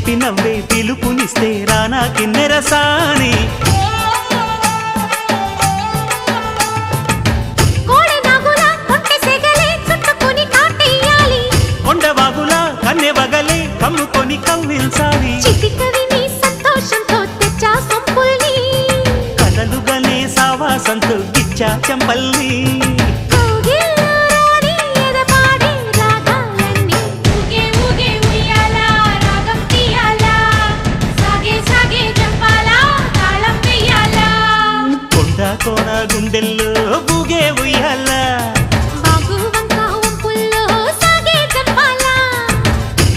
చిలిపి నవ్వే పిలుపునిస్తే రానా కిన్నెరసాని కొండవాగులా కన్నెవగలే కమ్ముకొని కవ్వించాలి కలలుగనే సావాసంతో గిచ్చా చెంపల్ని